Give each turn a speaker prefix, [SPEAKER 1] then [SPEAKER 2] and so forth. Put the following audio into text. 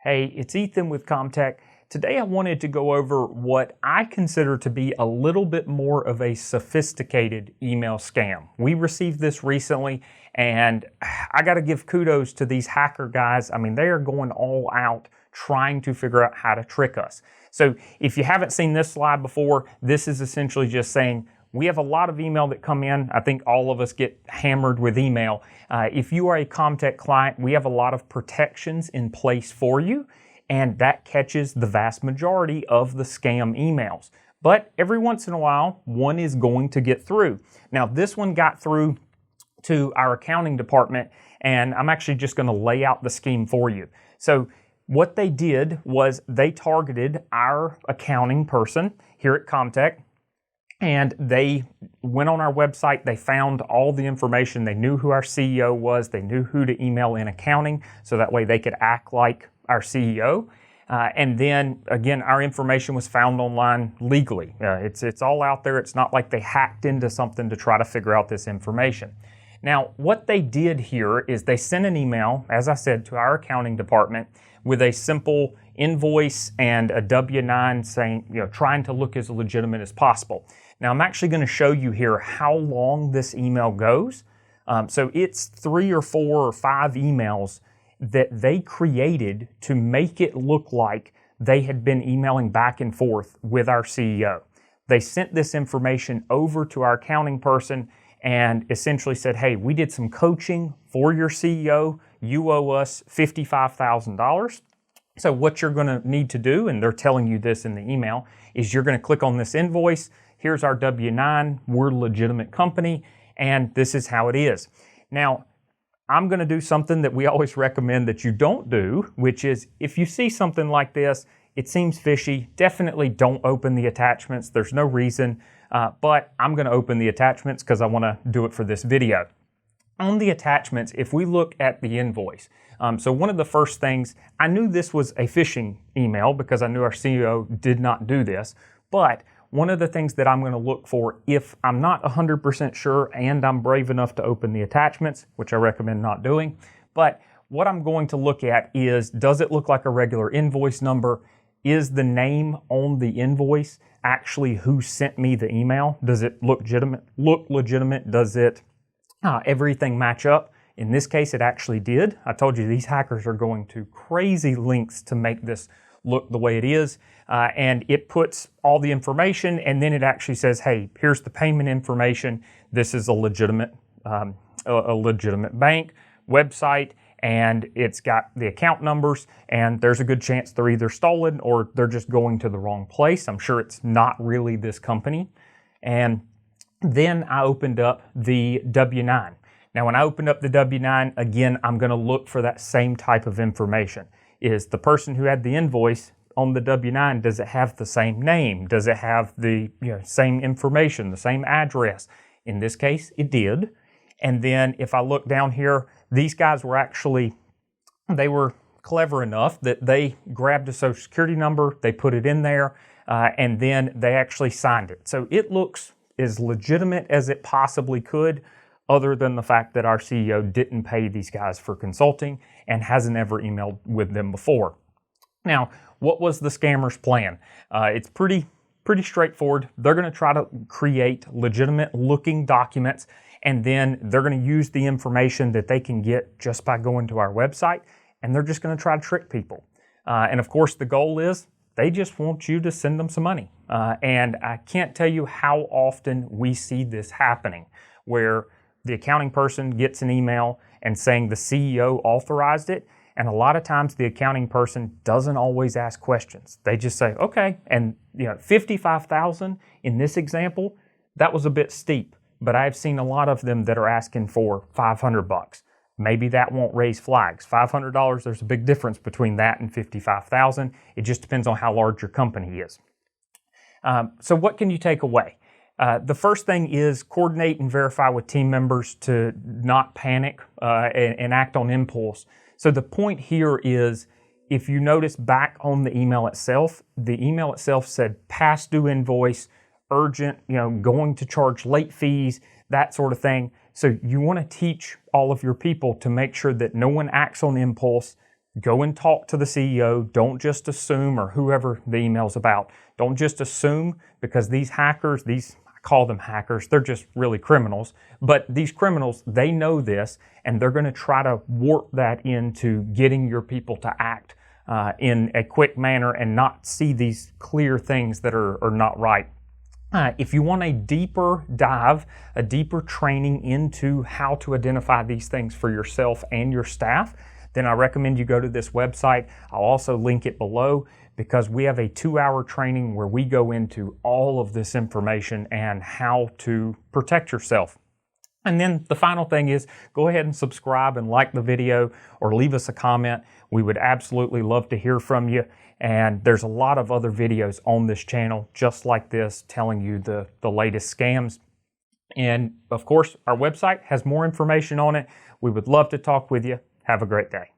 [SPEAKER 1] Hey, it's Ethan with ComTech. Today I wanted to go over what I consider to be a little bit more of a sophisticated email scam. We received this recently, and I got to give kudos to these hacker guys. I mean, they are going all out trying to figure out how to trick us. So if you haven't seen this slide before, this is essentially just saying, we have a lot of email that come in. I think all of us get hammered with email. If you are a ComTech client, we have a lot of protections in place for you, and that catches the vast majority of the scam emails. But every once in a while, one is going to get through. Now, this one got through to our accounting department, and I'm actually just going to lay out the scheme for you. So what they did was they targeted our accounting person here at ComTech, and they went on our website. They found all the information. They knew who our CEO was. They knew who to email in accounting, so that way they could act like our CEO. And then, again, our information was found online legally. It's all out there. It's not like they hacked into something to try to figure out this information. Now, what they did here is they sent an email, as I said, to our accounting department with a simple invoice and a W-9 saying, trying to look as legitimate as possible. Now, I'm actually going to show you here how long this email goes. So it's 3 or 4 or 5 emails that they created to make it look like they had been emailing back and forth with our CEO. They sent this information over to our accounting person and essentially said, hey, we did some coaching for your CEO. You owe us $55,000. So what you're going to need to do, and they're telling you this in the email, is you're going to click on this invoice. Here's our W-9. We're a legitimate company, and this is how it is. Now, I'm going to do something that we always recommend that you don't do, which is if you see something like this, it seems fishy, definitely don't open the attachments. There's no reason, but I'm going to open the attachments because I want to do it for this video. On the attachments, if we look at the invoice, so one of the first things, I knew this was a phishing email because I knew our CEO did not do this, but one of the things that I'm going to look for if I'm not 100% sure and I'm brave enough to open the attachments, which I recommend not doing, but what I'm going to look at is, does it look like a regular invoice number? Is the name on the invoice actually who sent me the email? Does it look legitimate? Does it everything match up? In this case, it actually did. I told you these hackers are going to crazy lengths to make this look the way it is. And it puts all the information, and then it actually says, hey, here's the payment information. This is a legitimate bank website, and it's got the account numbers, and there's a good chance they're either stolen or they're just going to the wrong place. I'm sure it's not really this company. And then I opened up the W-9. Now, when I opened up the W-9, again, I'm going to look for that same type of information. Is the person who had the invoice on the W-9, does it have the same name? Does it have the same information, the same address? In this case, it did. And then if I look down here, these guys were actually, they were clever enough that they grabbed a social security number, they put it in there, and then they actually signed it. So it looks as legitimate as it possibly could, other than the fact that our CEO didn't pay these guys for consulting and hasn't ever emailed with them before. Now, what was the scammer's plan? It's pretty straightforward. They're going to try to create legitimate looking documents, and then they're going to use the information that they can get just by going to our website, and they're just going to try to trick people. And of course, the goal is they just want you to send them some money. And I can't tell you how often we see this happening, where the accounting person gets an email and saying the CEO authorized it. And a lot of times the accounting person doesn't always ask questions. They just say, okay. And $55,000 in this example, that was a bit steep, but I've seen a lot of them that are asking for $500. Maybe that won't raise flags. $500, there's a big difference between that and $55,000. It just depends on how large your company is. So what can you take away? The first thing is coordinate and verify with team members to not panic and act on impulse. So the point here is, if you notice back on the email itself said past due invoice, urgent, going to charge late fees, that sort of thing. So you want to teach all of your people to make sure that no one acts on impulse. go and talk to the CEO. Don't just assume, or whoever the email's about, don't just assume, because these hackers, I call them hackers, they're just really criminals, but these criminals, they know this, and they're going to try to warp that into getting your people to act in a quick manner and not see these clear things that are not right. If you want a deeper dive, a deeper training into how to identify these things for yourself and your staff, then I recommend you go to this website. I'll also link it below, because we have a 2-hour training where we go into all of this information and how to protect yourself. And then the final thing is, go ahead and subscribe and like the video, or leave us a comment. We would absolutely love to hear from you. And there's a lot of other videos on this channel just like this, telling you the latest scams. And of course, our website has more information on it. We would love to talk with you. Have a great day.